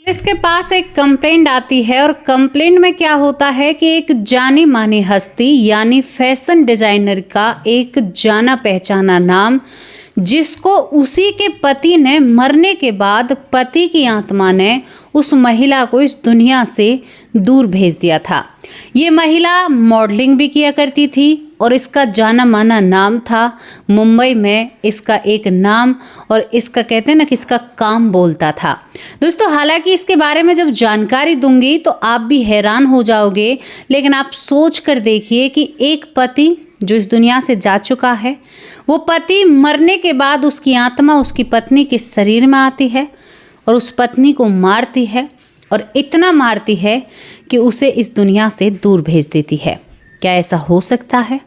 इसके पास एक कंप्लेंट आती है और कंप्लेंट में क्या होता है कि एक जानी मानी हस्ती यानी फैशन डिजाइनर का एक जाना पहचाना नाम, जिसको उसी के पति ने मरने के बाद पति की आत्मा ने उस महिला को इस दुनिया से दूर भेज दिया था। ये महिला मॉडलिंग भी किया करती थी और इसका जाना माना नाम था। मुंबई में इसका एक नाम और इसका कहते हैं ना कि इसका काम बोलता था। दोस्तों, हालांकि इसके बारे में जब जानकारी दूंगी तो आप भी हैरान हो जाओगे, लेकिन आप सोच कर देखिए कि एक पति जो इस दुनिया से जा चुका है, वो पति मरने के बाद उसकी आत्मा उसकी पत्नी के शरीर में आती है और उस पत्नी को मारती है और इतना मारती है कि उसे इस दुनिया से दूर भेज देती है। क्या ऐसा हो सकता है?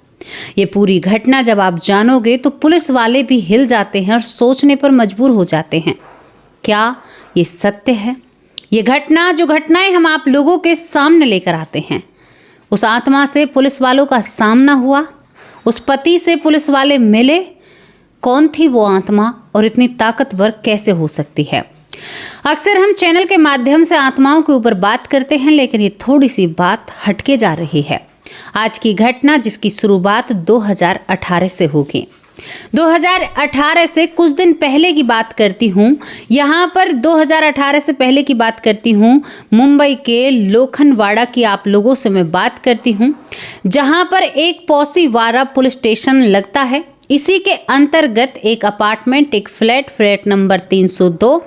ये पूरी घटना जब आप जानोगे तो पुलिस वाले भी हिल जाते हैं और सोचने पर मजबूर हो जाते हैं, क्या ये सत्य है? ये जो घटनाएं हम आप लोगों के सामने लेकर आते हैं, उस आत्मा से पुलिस वालों का सामना हुआ, उस पति से पुलिस वाले मिले, कौन थी वो आत्मा और इतनी ताकतवर कैसे हो सकती है? अक्सर हम चैनल के माध्यम से आत्माओं के ऊपर बात करते हैं, लेकिन ये थोड़ी सी बात हटके जा रही है। आज की घटना जिसकी शुरुआत 2018 से होगी। 2018 से कुछ दिन पहले की बात करती हूँ। यहाँ पर 2018 से पहले की बात करती हूँ, मुंबई के लोखंडवाड़ा की आप लोगों से मैं बात करती हूँ, जहाँ पर एक पौसीवाड़ा पुलिस स्टेशन लगता है। इसी के अंतर्गत एक अपार्टमेंट, एक फ्लैट नंबर 302,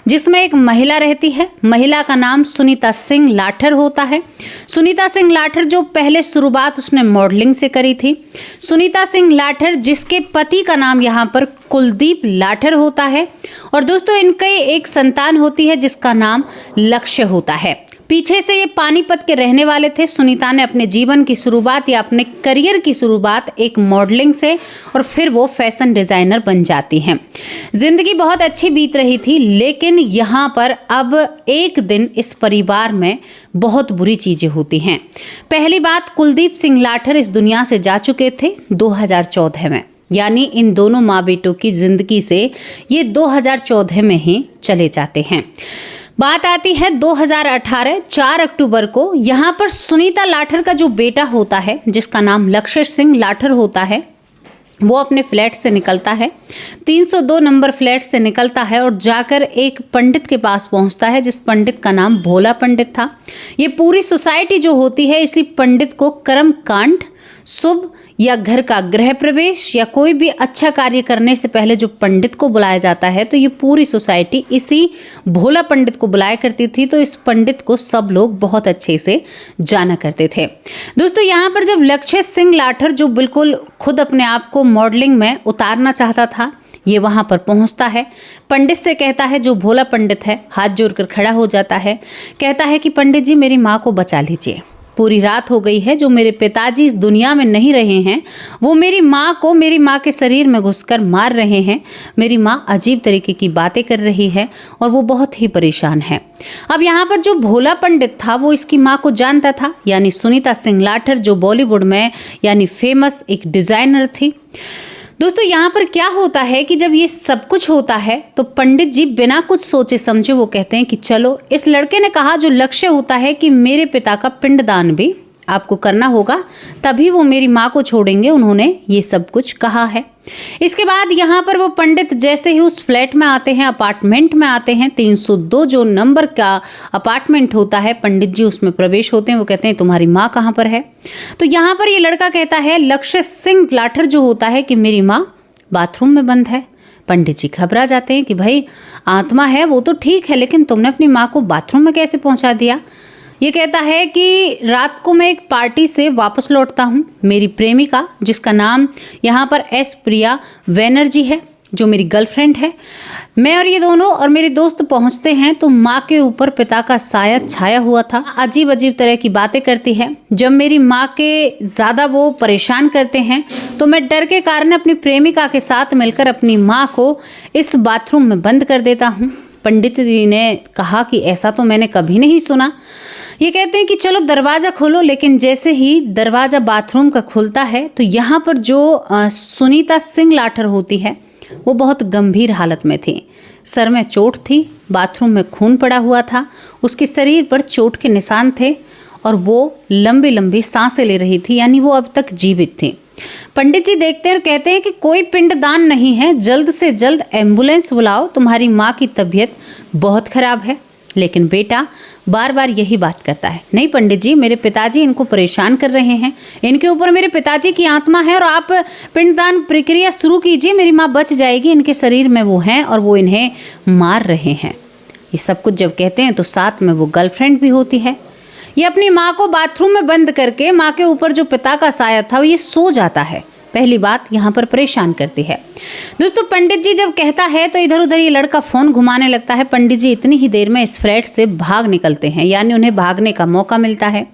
जिसमें एक महिला रहती है। महिला का नाम सुनीता सिंह लाठर होता है। सुनीता सिंह लाठर जो पहले शुरुआत उसने मॉडलिंग से करी थी। सुनीता सिंह लाठर जिसके पति का नाम यहाँ पर कुलदीप लाठर होता है। और दोस्तों, इनके एक संतान होती है जिसका नाम लक्ष्य होता है। पीछे से ये पानीपत के रहने वाले थे। सुनीता ने अपने जीवन की शुरुआत या अपने करियर की शुरुआत एक मॉडलिंग से और फिर वो फैशन डिजाइनर बन जाती हैं। जिंदगी बहुत अच्छी बीत रही थी, लेकिन यहाँ पर अब एक दिन इस परिवार में बहुत बुरी चीजें होती हैं। पहली बात, कुलदीप सिंह लाठर इस दुनिया से जा चुके थे 2014 में, यानी इन दोनों माँ बेटों की जिंदगी से ये 2014 में ही चले जाते हैं। बात आती है 2018 4 अक्टूबर को। यहाँ पर सुनीता लाठर का जो बेटा होता है, जिसका नाम लक्ष्य सिंह लाठर होता है, वो अपने फ्लैट से निकलता है, 302 नंबर फ्लैट से निकलता है और जाकर एक पंडित के पास पहुंचता है, जिस पंडित का नाम भोला पंडित था। ये पूरी सोसाइटी जो होती है, इसी पंडित को कर्म कांड, शुभ या घर का गृह प्रवेश या कोई भी अच्छा कार्य करने से पहले जो पंडित को बुलाया जाता है, तो ये पूरी सोसाइटी इसी भोला पंडित को बुलाया करती थी। तो इस पंडित को सब लोग बहुत अच्छे से जाना करते थे। दोस्तों, यहाँ पर जब लक्ष्य सिंह लाठर जो बिल्कुल खुद अपने आप को मॉडलिंग में उतारना चाहता था, ये वहां पर पहुंचता है। पंडित से कहता है, जो भोला पंडित है हाथ जोड़कर खड़ा हो जाता है, कहता है कि पंडित जी, मेरी माँ को बचा लीजिए। पूरी रात हो गई है, जो मेरे पिताजी इस दुनिया में नहीं रहे हैं, वो मेरी माँ को मेरी माँ के शरीर में घुसकर मार रहे हैं। मेरी माँ अजीब तरीके की बातें कर रही है और वो बहुत ही परेशान है। अब यहाँ पर जो भोला पंडित था वो इसकी माँ को जानता था, यानी सुनीता सिंह लाठर जो बॉलीवुड में यानी फेमस एक डिजाइनर थी। दोस्तों, यहाँ पर क्या होता है कि जब ये सब कुछ होता है तो पंडित जी बिना कुछ सोचे समझे वो कहते हैं कि चलो, इस लड़के ने कहा जो लक्ष्य होता है कि मेरे पिता का पिंडदान भी आपको करना होगा, तभी वो मेरी माँ को छोड़ेंगे, उन्होंने ये सब कुछ कहा है। इसके बाद यहाँ पर वो पंडित जैसे ही उस फ्लैट में आते हैं, अपार्टमेंट में आते हैं, 302 जो नंबर का अपार्टमेंट होता है, पंडित जी उसमें प्रवेश होते हैं। वो कहते हैं, तुम्हारी माँ कहाँ पर है? तो यहाँ पर ये लड़का कहता है, लक्ष्य सिंह लाठर जो होता है, कि मेरी माँ बाथरूम में बंद है। पंडित जी घबरा जाते हैं कि भाई, आत्मा है वो तो ठीक है, लेकिन तुमने अपनी माँ को बाथरूम में कैसे पहुँचा दिया? ये कहता है कि रात को मैं एक पार्टी से वापस लौटता हूँ, मेरी प्रेमिका जिसका नाम यहाँ पर एस प्रिया बैनर्जी है, जो मेरी गर्लफ्रेंड है, मैं और ये दोनों और मेरे दोस्त पहुँचते हैं तो माँ के ऊपर पिता का साया छाया हुआ था। अजीब अजीब तरह की बातें करती है। जब मेरी माँ के ज़्यादा वो परेशान करते हैं तो मैं डर के कारण अपनी प्रेमिका के साथ मिलकर अपनी माँ को इस बाथरूम में बंद कर देता हूँ। पंडित जी ने कहा कि ऐसा तो मैंने कभी नहीं सुना। ये कहते हैं कि चलो दरवाज़ा खोलो, लेकिन जैसे ही दरवाज़ा बाथरूम का खुलता है तो यहाँ पर जो सुनीता सिंह लाठर होती है वो बहुत गंभीर हालत में थी। सर में चोट थी, बाथरूम में खून पड़ा हुआ था, उसके शरीर पर चोट के निशान थे और वो लंबी लंबी सांसें ले रही थी, यानी वो अब तक जीवित थी। पंडित जी देखते हैं और कहते हैं कि कोई पिंडदान नहीं है, जल्द से जल्द एम्बुलेंस बुलाओ, तुम्हारी माँ की तबीयत बहुत खराब है। लेकिन बेटा बार बार यही बात करता है, नहीं पंडित जी, मेरे पिताजी इनको परेशान कर रहे हैं, इनके ऊपर मेरे पिताजी की आत्मा है और आप पिंडदान प्रक्रिया शुरू कीजिए, मेरी माँ बच जाएगी, इनके शरीर में वो हैं और वो इन्हें मार रहे हैं। ये सब कुछ जब कहते हैं तो साथ में वो गर्लफ्रेंड भी होती है। ये अपनी माँ को बाथरूम में बंद करके माँ के ऊपर जो पिता का साया था ये सो जाता है। पहली बात यहाँ पर परेशान करती है। दोस्तों पंडित जी जब कहता है तो इधर उधर ये लड़का फोन घुमाने लगता है। पंडित जी इतनी ही देर में इस फ्लैट से भाग निकलते हैं, यानी उन्हें भागने का मौका मिलता है।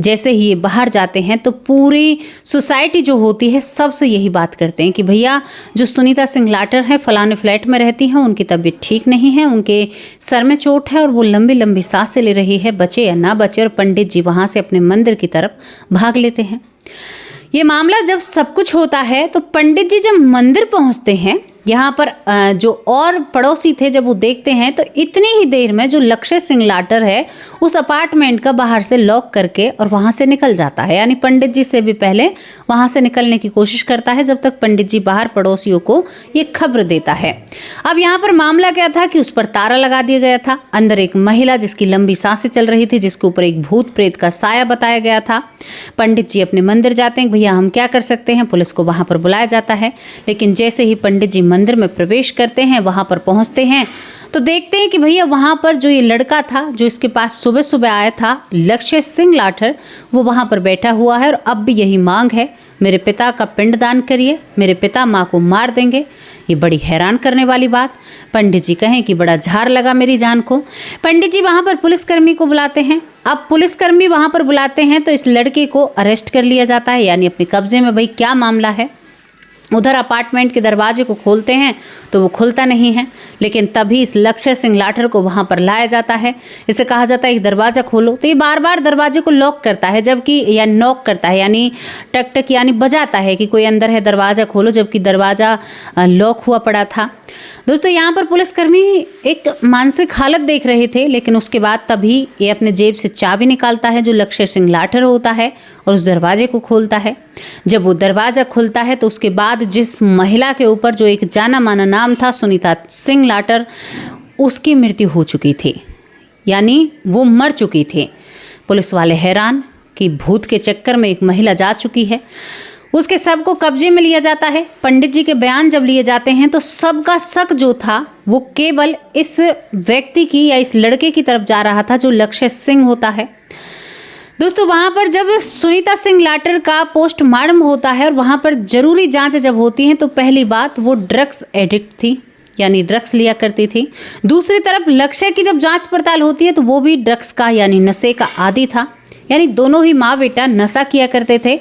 जैसे ही ये बाहर जाते हैं तो पूरी सोसाइटी जो होती है सबसे यही बात करते हैं कि भैया जो सुनीता सिंह लाटर है फलाने फ्लैट में रहती हैं, उनकी तबीयत ठीक नहीं है, उनके सर में चोट है और वो लंबी लंबी सांसें ले रही है, बचे या ना बचे। और पंडित जी वहाँ से अपने मंदिर की तरफ भाग लेते हैं। ये मामला जब सब कुछ होता है तो पंडित जी जब मंदिर पहुंचते हैं, यहाँ पर जो और पड़ोसी थे जब वो देखते हैं तो इतनी ही देर में जो लक्ष्य सिंह लाटर है उस अपार्टमेंट का बाहर से लॉक करके और वहाँ से निकल जाता है, यानी पंडित जी से भी पहले वहाँ से निकलने की कोशिश करता है जब तक पंडित जी बाहर पड़ोसियों को ये खबर देता है। अब यहाँ पर मामला क्या था कि उस पर ताला लगा दिया गया था, अंदर एक महिला जिसकी लंबी सांसें चल रही थी, जिसके ऊपर एक भूत प्रेत का साया बताया गया था। पंडित जी अपने मंदिर जाते हैं, भैया हम क्या कर सकते हैं, पुलिस को वहाँ पर बुलाया जाता है। लेकिन जैसे ही पंडित जी मंदिर में प्रवेश करते हैं, वहां पर पहुंचते हैं तो देखते हैं कि भैया वहां पर जो ये लड़का था जो इसके पास सुबह सुबह आया था, लक्ष्य सिंह लाटर, वो वहां पर बैठा हुआ है और अब भी यही मांग है, मेरे पिता का पिंडदान करिए, मेरे पिता माँ को मार देंगे। ये बड़ी हैरान करने वाली बात। पंडित जी कहें कि बड़ा झार लगा मेरी जान को। पंडित जी वहां पर पुलिसकर्मी को बुलाते हैं। अब पुलिसकर्मी वहां पर बुलाते हैं तो इस लड़के को अरेस्ट कर लिया जाता है, यानी अपने कब्जे में। भाई क्या मामला है। उधर अपार्टमेंट के दरवाजे को खोलते हैं तो वो खुलता नहीं है, लेकिन तभी इस लक्ष्य सिंह लाटर को वहां पर लाया जाता है। इसे कहा जाता है कि दरवाज़ा खोलो, तो ये बार बार दरवाजे को लॉक करता है, जबकि या नॉक करता है, यानी टक टक यानी बजाता है कि कोई अंदर है, दरवाज़ा खोलो, जबकि दरवाज़ा लॉक हुआ पड़ा था। दोस्तों यहाँ पर पुलिसकर्मी एक मानसिक हालत देख रहे थे, लेकिन उसके बाद तभी ये अपने जेब से चाबी निकालता है जो लक्ष्य सिंह लाटर होता है और उस दरवाजे को खोलता है। जब वो दरवाज़ा खुलता है तो उसके बाद जिस महिला के ऊपर जो एक जाना माना नाम था सुनीता सिंह लाटर, उसकी मृत्यु हो चुकी थी, यानी वो मर चुकी थी। पुलिस वाले हैरान कि भूत के चक्कर में एक महिला जा चुकी है। उसके शव को कब्जे में लिया जाता है। पंडित जी के बयान जब लिए जाते हैं तो सबका शक जो था वो केवल इस व्यक्ति की या इस लड़के की तरफ जा रहा था जो लक्ष्य सिंह होता है। दोस्तों वहाँ पर जब सुनीता सिंह लाटर का पोस्टमार्टम होता है और वहाँ पर जरूरी जांच जब होती है तो पहली बात वो ड्रग्स एडिक्ट थी, यानी ड्रग्स लिया करती थी। दूसरी तरफ लक्ष्य की जब जांच पड़ताल होती है तो वो भी ड्रग्स का यानी नशे का आदी था, यानी दोनों ही माँ बेटा नशा किया करते थे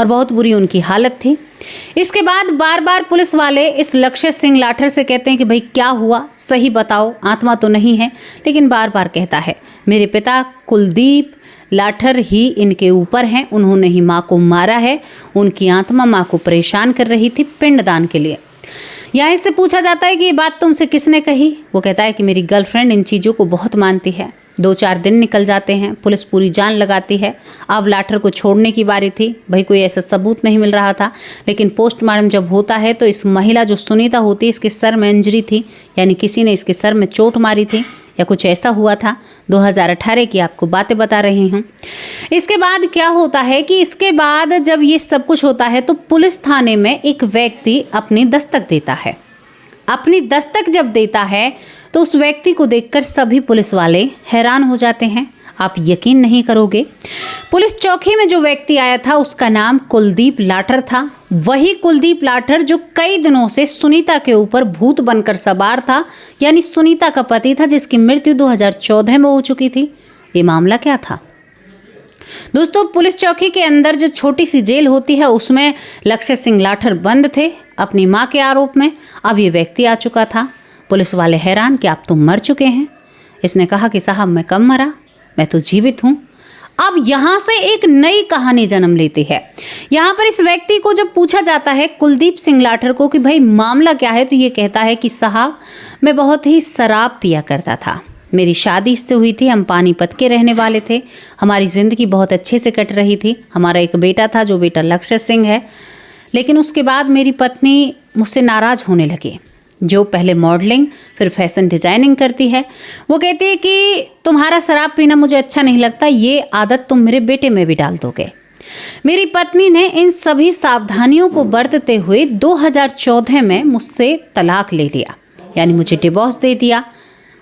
और बहुत बुरी उनकी हालत थी। इसके बाद बार बार पुलिस वाले इस लक्ष्य सिंह लाटर से कहते हैं कि भाई क्या हुआ, सही बताओ, आत्मा तो नहीं है। लेकिन बार बार कहता है मेरे पिता कुलदीप लाटर ही इनके ऊपर हैं, उन्होंने ही माँ को मारा है, उनकी आत्मा माँ को परेशान कर रही थी पिंडदान के लिए। यहाँ इससे पूछा जाता है कि ये बात तुमसे किसने कही। वो कहता है कि मेरी गर्लफ्रेंड इन चीज़ों को बहुत मानती है। 2-4 दिन निकल जाते हैं, पुलिस पूरी जान लगाती है। अब लाटर को छोड़ने की बारी थी, भाई कोई ऐसा सबूत नहीं मिल रहा था। लेकिन पोस्टमार्टम जब होता है तो इस महिला जो सुनीता होती है इसके सर में इंजरी थी, यानी किसी ने इसके सर में चोट मारी थी या कुछ ऐसा हुआ था। 2018 की आपको बातें बता रही हूँ। इसके बाद क्या होता है कि इसके बाद जब ये सब कुछ होता है तो पुलिस थाने में एक व्यक्ति अपनी दस्तक देता है। अपनी दस्तक जब देता है तो उस व्यक्ति को देखकर सभी पुलिस वाले हैरान हो जाते हैं। आप यकीन नहीं करोगे, पुलिस चौकी में जो व्यक्ति आया था उसका नाम कुलदीप लाटर था। वही कुलदीप लाटर जो कई दिनों से सुनीता के ऊपर भूत बनकर सवार था, यानी सुनीता का पति था जिसकी मृत्यु 2014 में हो चुकी थी। ये मामला क्या था दोस्तों, पुलिस चौकी के अंदर जो छोटी सी जेल होती है उसमें लक्ष्य सिंह लाटर बंद थे अपनी माँ के आरोप में। अब ये व्यक्ति आ चुका था। पुलिस वाले हैरान कि आप तो मर चुके हैं। इसने कहा कि साहब मैं कब मरा, मैं तो जीवित हूँ। अब यहाँ से एक नई कहानी जन्म लेती है। यहाँ पर इस व्यक्ति को जब पूछा जाता है कुलदीप सिंह लाटर को कि भाई मामला क्या है, तो ये कहता है कि साहब मैं बहुत ही शराब पिया करता था। मेरी शादी इससे हुई थी, हम पानीपत के रहने वाले थे। हमारी ज़िंदगी बहुत अच्छे से कट रही थी। हमारा एक बेटा था जो बेटा लक्ष्य सिंह है। लेकिन उसके बाद मेरी पत्नी मुझसे नाराज़ होने लगी, जो पहले मॉडलिंग फिर फैशन डिज़ाइनिंग करती है। वो कहती है कि तुम्हारा शराब पीना मुझे अच्छा नहीं लगता, ये आदत तुम मेरे बेटे में भी डाल दोगे। मेरी पत्नी ने इन सभी सावधानियों को बरतते हुए 2014 में मुझसे तलाक ले लिया, यानी मुझे डिवोर्स दे दिया।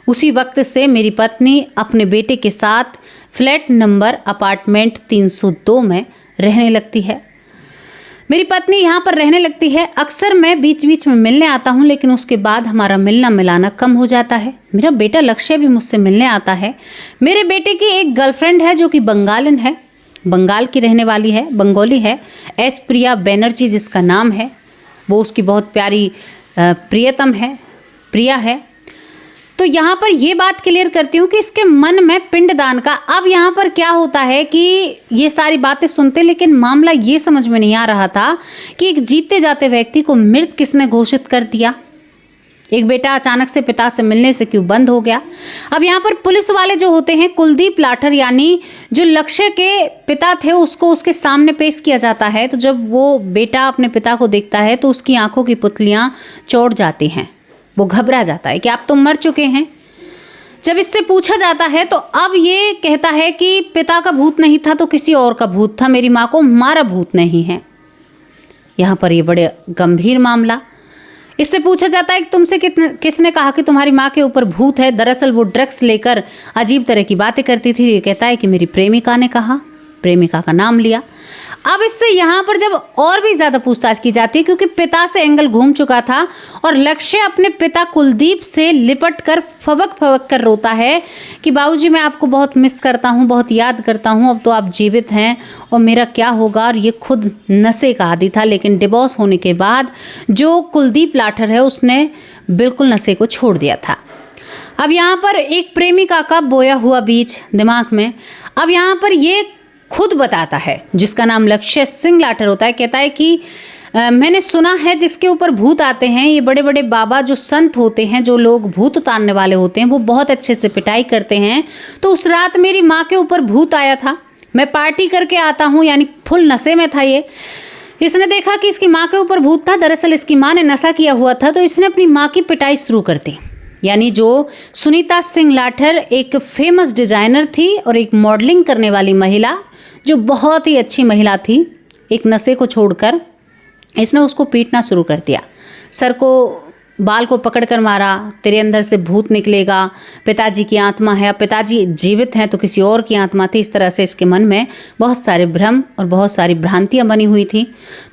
उसी वक्त से मेरी पत्नी अपने बेटे के साथ फ्लैट नंबर अपार्टमेंट 302 में रहने लगती है। मेरी पत्नी यहाँ पर रहने लगती है। अक्सर मैं बीच बीच में मिलने आता हूँ, लेकिन उसके बाद हमारा मिलना मिलाना कम हो जाता है। मेरा बेटा लक्ष्य भी मुझसे मिलने आता है। मेरे बेटे की एक गर्लफ्रेंड है जो कि बंगालन है, बंगाल की रहने वाली है, बंगाली है, एस प्रिया बैनर्जी जिसका नाम है। वो उसकी बहुत प्यारी प्रियतम है, प्रिया है। तो यहाँ पर ये बात क्लियर करती हूँ कि इसके मन में पिंडदान का। अब यहाँ पर क्या होता है कि ये सारी बातें सुनते, लेकिन मामला ये समझ में नहीं आ रहा था कि एक जीते जाते व्यक्ति को मृत किसने घोषित कर दिया। एक बेटा अचानक से पिता से मिलने से क्यों बंद हो गया। अब यहाँ पर पुलिस वाले जो होते हैं, कुलदीप लाठर यानी जो लक्ष्य के पिता थे, उसको उसके सामने पेश किया जाता है। तो जब वो बेटा अपने पिता को देखता है तो उसकी आंखों की पुतलियाँ चौड़ जाती हैं। वो घबरा जाता है कि आप तो मर चुके हैं। जब इससे पूछा जाता है तो अब ये कहता है कि पिता का भूत नहीं था तो किसी और का भूत था, मेरी माँ को मारा भूत नहीं है। यहाँ पर ये बड़े गंभीर मामला। इससे पूछा जाता है कि तुमसे किसने कहा कि तुम्हारी माँ के ऊपर भूत है। दरअसल वो ड्रग्स लेकर अजीब तरह की बातें करती थी। ये कहता है कि मेरी प्रेमिका ने कहा, प्रेमिका का नाम लिया। अब इससे यहाँ पर जब और भी ज़्यादा पूछताछ की जाती है, क्योंकि पिता से एंगल घूम चुका था और लक्ष्य अपने पिता कुलदीप से लिपट कर फबक फबक कर रोता है कि बाबूजी मैं आपको बहुत मिस करता हूँ, बहुत याद करता हूँ, अब तो आप जीवित हैं और मेरा क्या होगा। और ये खुद नशे का आदी था, लेकिन डिवोर्स होने के बाद जो कुलदीप लाठर है उसने बिल्कुल नशे को छोड़ दिया था। अब यहाँ पर एक प्रेमिका का बोया हुआ बीज दिमाग में। अब यहाँ पर ये खुद बताता है, जिसका नाम लक्ष्य सिंह लाठर होता है, कहता है कि मैंने सुना है जिसके ऊपर भूत आते हैं, ये बड़े बड़े बाबा जो संत होते हैं, जो लोग भूत उतारने वाले होते हैं, वो बहुत अच्छे से पिटाई करते हैं। तो उस रात मेरी माँ के ऊपर भूत आया था। मैं पार्टी करके आता हूँ, यानी फुल नशे में था ये। इसने देखा कि इसकी माँ के ऊपर भूत था। दरअसल इसकी माँ ने नशा किया हुआ था, तो इसने अपनी माँ की पिटाई शुरू कर दी। यानी जो सुनीता सिंह लाठर एक फेमस डिज़ाइनर थी और एक मॉडलिंग करने वाली महिला, जो बहुत ही अच्छी महिला थी, एक नशे को छोड़कर इसने उसको पीटना शुरू कर दिया। सर को, बाल को पकड़कर मारा, तेरे अंदर से भूत निकलेगा, पिताजी की आत्मा है, अब पिताजी जीवित हैं तो किसी और की आत्मा थी। इस तरह से इसके मन में बहुत सारे भ्रम और बहुत सारी भ्रांतियाँ बनी हुई थी।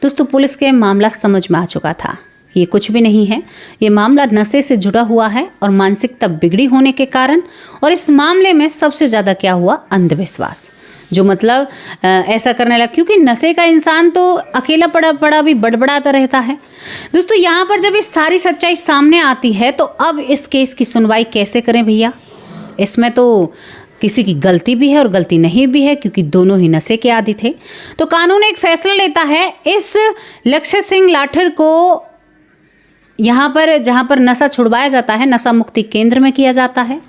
दोस्तों, पुलिस के मामला समझ में आ चुका था, ये कुछ भी नहीं है, ये मामला नशे से जुड़ा हुआ है और मानसिकता बिगड़ी होने के कारण। और इस मामले में सबसे ज़्यादा क्या हुआ, अंधविश्वास, जो मतलब ऐसा करने लगा, क्योंकि नशे का इंसान तो अकेला पड़ा पड़ा भी बड़बड़ाता रहता है। दोस्तों, यहाँ पर जब ये सारी सच्चाई सामने आती है तो अब इस केस की सुनवाई कैसे करें भैया। इसमें तो किसी की गलती भी है और गलती नहीं भी है, क्योंकि दोनों ही नशे के आदी थे। तो कानून एक फैसला लेता है, इस लक्ष्य सिंह लाठर को यहाँ पर जहाँ पर नशा छुड़वाया जाता है, नशा मुक्ति केंद्र में किया जाता है।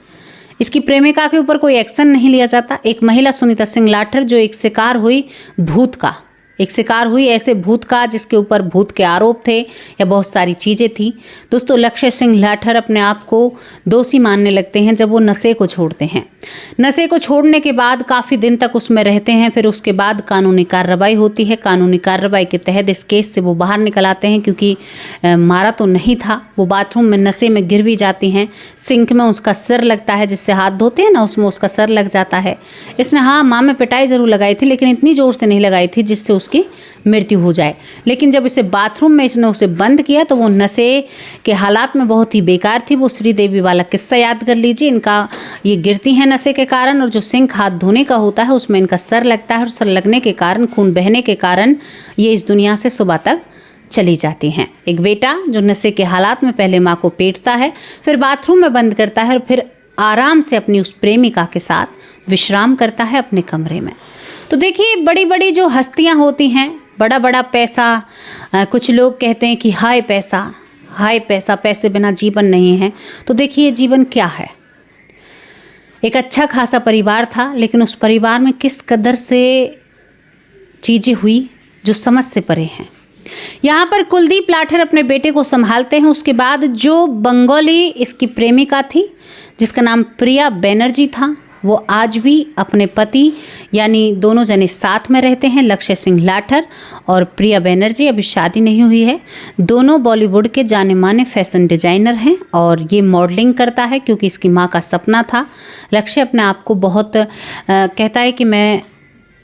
इसकी प्रेमिका के ऊपर कोई एक्शन नहीं लिया जाता। एक महिला सुनीता सिंह लाठर जो एक शिकार हुई भूत का, एक शिकार हुई ऐसे भूत का जिसके ऊपर भूत के आरोप थे या बहुत सारी चीज़ें थी। दोस्तों, लक्ष्य सिंह लाठर अपने आप को दोषी मानने लगते हैं जब वो नशे को छोड़ते हैं। नशे को छोड़ने के बाद काफ़ी दिन तक उसमें रहते हैं, फिर उसके बाद कानूनी कार्रवाई होती है। कानूनी कार्रवाई के तहत इस केस से वो बाहर निकल आते हैं, क्योंकि मारा तो नहीं था। वो बाथरूम में नशे में गिर भी जाती हैं, सिंक में उसका सर लगता है, जिससे हाथ धोते हैं ना, उसमें उसका सर लग जाता है। इसने हाँ माँ में पिटाई ज़रूर लगाई थी, लेकिन इतनी ज़ोर से नहीं लगाई थी जिससे उसकी मृत्यु हो जाए। लेकिन जब इसे बाथरूम में इसने उसे बंद किया तो वो नशे के हालात में बहुत ही बेकार थी। वो श्रीदेवी वाला किस्सा याद कर लीजिए, इनका ये गिरती हैं नशे के कारण, और जो सिंक हाथ धोने का होता है उसमें इनका सर लगता है, और सर लगने के कारण, खून बहने के कारण ये इस दुनिया से सुबह तक चली जाती हैं। एक बेटा जो नशे के हालात में पहले माँ को पीटता है, फिर बाथरूम में बंद करता है और फिर आराम से अपनी उस प्रेमिका के साथ विश्राम करता है अपने कमरे में। तो देखिए, बड़ी बड़ी जो हस्तियाँ होती हैं, बड़ा बड़ा पैसा, कुछ लोग कहते हैं कि हाय पैसा, हाय पैसा, पैसे बिना जीवन नहीं है। तो देखिए जीवन क्या है। एक अच्छा खासा परिवार था, लेकिन उस परिवार में किस कदर से चीज़ें हुई जो समझ से परे हैं। यहाँ पर कुलदीप लाठर अपने बेटे को संभालते हैं। उसके बाद जो बंगाली इसकी प्रेमिका थी जिसका नाम प्रिया बनर्जी था, वो आज भी अपने पति यानी दोनों जने साथ में रहते हैं, लक्ष्य सिंह लाठर और प्रिया बनर्जी। अभी शादी नहीं हुई है। दोनों बॉलीवुड के जाने माने फैशन डिज़ाइनर हैं और ये मॉडलिंग करता है क्योंकि इसकी माँ का सपना था। लक्ष्य अपने आप को बहुत कहता है कि मैं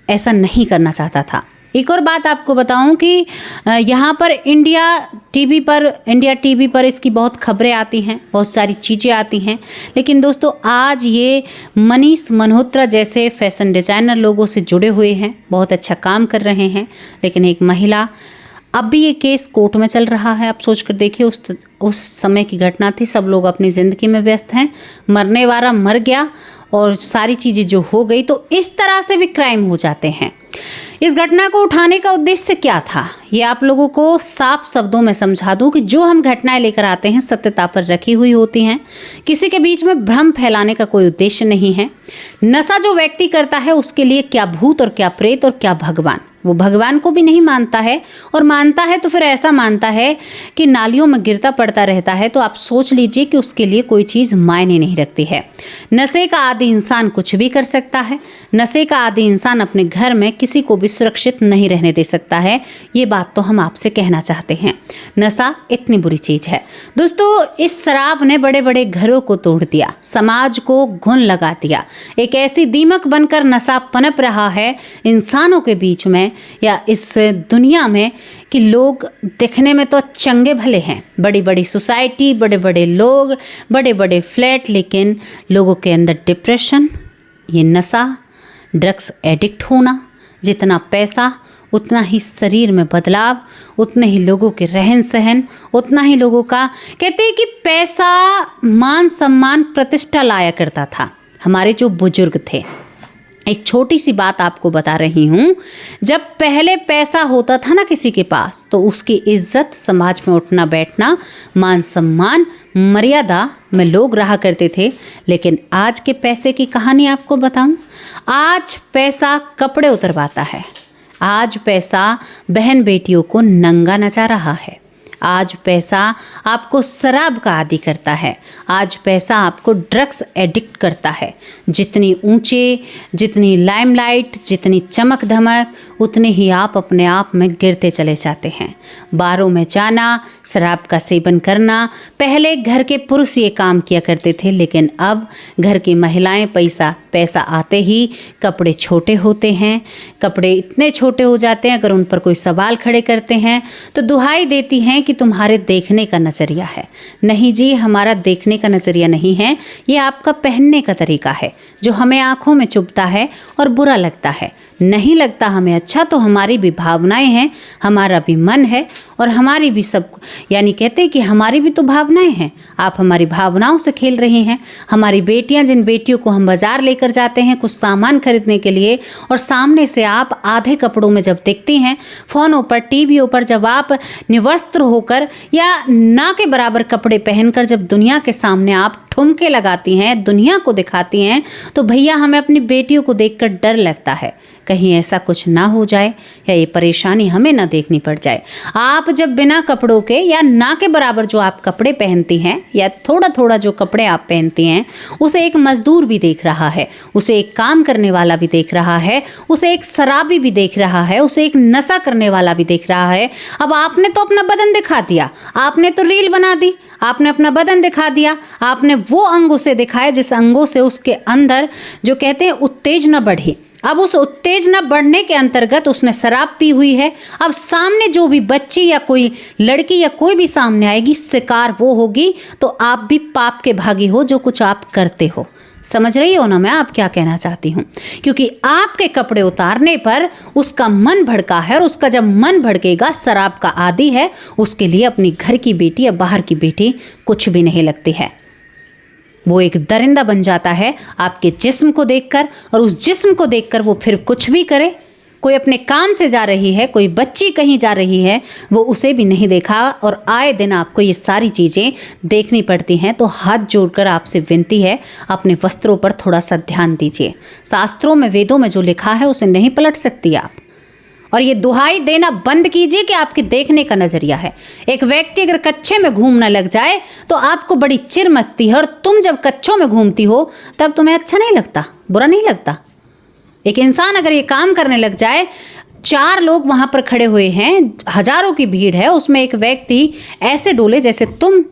ऐसा नहीं करना चाहता था। एक और बात आपको बताऊं कि यहाँ पर इंडिया टीवी पर इसकी बहुत खबरें आती हैं, बहुत सारी चीज़ें आती हैं, लेकिन दोस्तों आज ये मनीष मल्होत्रा जैसे फैशन डिज़ाइनर लोगों से जुड़े हुए हैं, बहुत अच्छा काम कर रहे हैं। लेकिन एक महिला, अब भी ये केस कोर्ट में चल रहा है। आप सोच कर देखिए, उस समय की घटना थी, सब लोग अपनी ज़िंदगी में व्यस्त हैं, मरने वाला मर गया और सारी चीज़ें जो हो गई। तो इस तरह से भी क्राइम हो जाते हैं। इस घटना को उठाने का उद्देश्य क्या था, ये आप लोगों को साफ शब्दों में समझा दूं कि जो हम घटनाएं लेकर आते हैं सत्यता पर रखी हुई होती हैं। किसी के बीच में भ्रम फैलाने का कोई उद्देश्य नहीं है। नशा जो व्यक्ति करता है उसके लिए क्या भूत और क्या प्रेत और क्या भगवान, वो भगवान को भी नहीं मानता है, और मानता है तो फिर ऐसा मानता है कि नालियों में गिरता पड़ता रहता है। तो आप सोच लीजिए कि उसके लिए कोई चीज़ मायने नहीं रखती है। नशे का आदी इंसान कुछ भी कर सकता है। नशे का आदी इंसान अपने घर में किसी को भी सुरक्षित नहीं रहने दे सकता है। ये बात तो हम आपसे कहना चाहते हैं। नशा इतनी बुरी चीज़ है दोस्तों। इस शराब ने बड़े बड़े घरों को तोड़ दिया, समाज को घुन लगा दिया। एक ऐसी दीमक बनकर नशा पनप रहा है इंसानों के बीच में या इस दुनिया में कि लोग दिखने में तो चंगे भले हैं, बड़ी बड़ी सोसाइटी, बड़े बड़े लोग, बड़े बड़े फ्लैट, लेकिन लोगों के अंदर डिप्रेशन, ये नशा, ड्रग्स एडिक्ट होना, जितना पैसा उतना ही शरीर में बदलाव, उतने ही लोगों के रहन सहन, उतना ही लोगों का, कहते हैं कि पैसा मान सम्मान प्रतिष्ठा लाया करता था। हमारे जो बुजुर्ग थे, एक छोटी सी बात आपको बता रही हूँ, जब पहले पैसा होता था ना किसी के पास, तो उसकी इज्जत, समाज में उठना बैठना, मान सम्मान, मर्यादा में लोग रहा करते थे। लेकिन आज के पैसे की कहानी आपको बताऊं, आज पैसा कपड़े उतरवाता है, आज पैसा बहन बेटियों को नंगा नचा रहा है, आज पैसा आपको शराब का आदी करता है, आज पैसा आपको ड्रग्स एडिक्ट करता है। जितनी ऊंचे, जितनी लाइमलाइट, जितनी चमक धमक, उतने ही आप अपने आप में गिरते चले जाते हैं। बारों में जाना, शराब का सेवन करना, पहले घर के पुरुष ये काम किया करते थे, लेकिन अब घर की महिलाएं पैसा आते ही कपड़े छोटे होते हैं, कपड़े इतने छोटे हो जाते हैं, अगर उन पर कोई सवाल खड़े करते हैं तो दुहाई देती हैं कि तुम्हारे देखने का नज़रिया है। नहीं जी, हमारा देखने का नज़रिया नहीं है, ये आपका पहनने का तरीका है जो हमें आंखों में चुभता है और बुरा लगता है। नहीं लगता हमें अच्छा, तो हमारी भी भावनाएं हैं, हमारा भी मन है और हमारी भी सब, यानी कहते हैं कि हमारी भी तो भावनाएं हैं। आप हमारी भावनाओं से खेल रहे हैं। हमारी बेटियां, जिन बेटियों को हम बाजार लेकर जाते हैं कुछ सामान खरीदने के लिए, और सामने से आप आधे कपड़ों में जब देखती हैं, फ़ोनों पर, टीवियों पर, जब आप निवस्त्र होकर या ना के बराबर कपड़े पहनकर जब दुनिया के सामने आप ठुमके लगाती हैं, दुनिया को दिखाती हैं, तो भैया हमें अपनी बेटियों को देखकर डर लगता है, कहीं ऐसा कुछ ना हो जाए या ये परेशानी हमें ना देखनी पड़ जाए। आप जब बिना कपड़ों के या ना के बराबर जो आप कपड़े पहनती हैं या थोड़ा थोड़ा जो कपड़े आप पहनती हैं, उसे एक मजदूर भी देख रहा है, उसे एक काम करने वाला भी देख रहा है, उसे एक शराबी भी देख रहा है, उसे एक नशा करने वाला भी देख रहा है। अब आपने तो अपना बदन दिखा दिया, आपने तो रील बना दी, आपने अपना बदन दिखा दिया, आपने वो अंग उसे दिखाया जिस अंगों से उसके अंदर जो कहते हैं उत्तेजना बढ़ी। अब उस उत्तेजना बढ़ने के अंतर्गत उसने शराब पी हुई है। अब सामने जो भी बच्ची या कोई लड़की या कोई भी सामने आएगी, शिकार वो होगी। तो आप भी पाप के भागी हो जो कुछ आप करते हो। समझ रही हो ना मैं आप क्या कहना चाहती हूँ? क्योंकि आपके कपड़े उतारने पर उसका मन भड़का है, और उसका जब मन भड़केगा, शराब का आदी है, उसके लिए अपनी घर की बेटी या बाहर की बेटी कुछ भी नहीं लगती है। वो एक दरिंदा बन जाता है आपके जिस्म को देखकर, और उस जिस्म को देखकर वो फिर कुछ भी करे, कोई अपने काम से जा रही है, कोई बच्ची कहीं जा रही है, वो उसे भी नहीं देखा और आए दिन आपको ये सारी चीज़ें देखनी पड़ती हैं। तो हाथ जोड़कर आपसे विनती है, अपने वस्त्रों पर थोड़ा सा ध्यान दीजिए। शास्त्रों में, वेदों में जो लिखा है उसे नहीं पलट सकती आप। और ये दुहाई देना बंद कीजिए कि आपके देखने का नजरिया है। एक व्यक्ति अगर कच्छे में घूमने लग जाए तो आपको बड़ी चिर मचती है, और तुम जब कच्छों में घूमती हो तब तुम्हें अच्छा नहीं लगता, बुरा नहीं लगता। एक इंसान अगर ये काम करने लग जाए, 4 लोग वहां पर खड़े हुए हैं, हजारों की भीड़ है, उसमें एक व्यक्ति ऐसे डोले जैसे तुम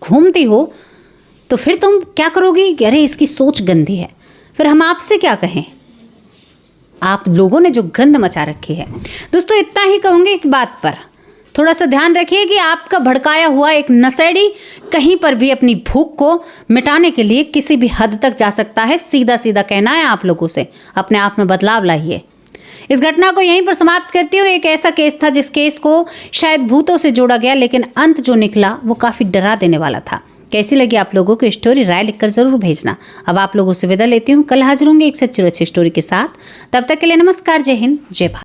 घूमती हो, तो फिर तुम क्या करोगी कि अरे इसकी सोच गंदी है। फिर हम आपसे क्या कहें, आप लोगों ने जो गंद मचा रखी है। दोस्तों इतना ही कहूँगी, इस बात पर थोड़ा सा ध्यान रखिए कि आपका भड़काया हुआ एक नशेड़ी कहीं पर भी अपनी भूख को मिटाने के लिए किसी भी हद तक जा सकता है। सीधा सीधा कहना है आप लोगों से, अपने आप में बदलाव लाइए। इस घटना को यहीं पर समाप्त करती हूँ। एक ऐसा केस था जिस केस को शायद भूतों से जोड़ा गया, लेकिन अंत जो निकला वो काफ़ी डरा देने वाला था। कैसी लगी आप लोगों को स्टोरी, राय लिखकर जरूर भेजना। अब आप लोगों से विदा लेती हूँ, कल हाजिर होंगे एक सच्ची और अच्छी स्टोरी के साथ। तब तक के लिए नमस्कार, जय हिंद, जय भारत।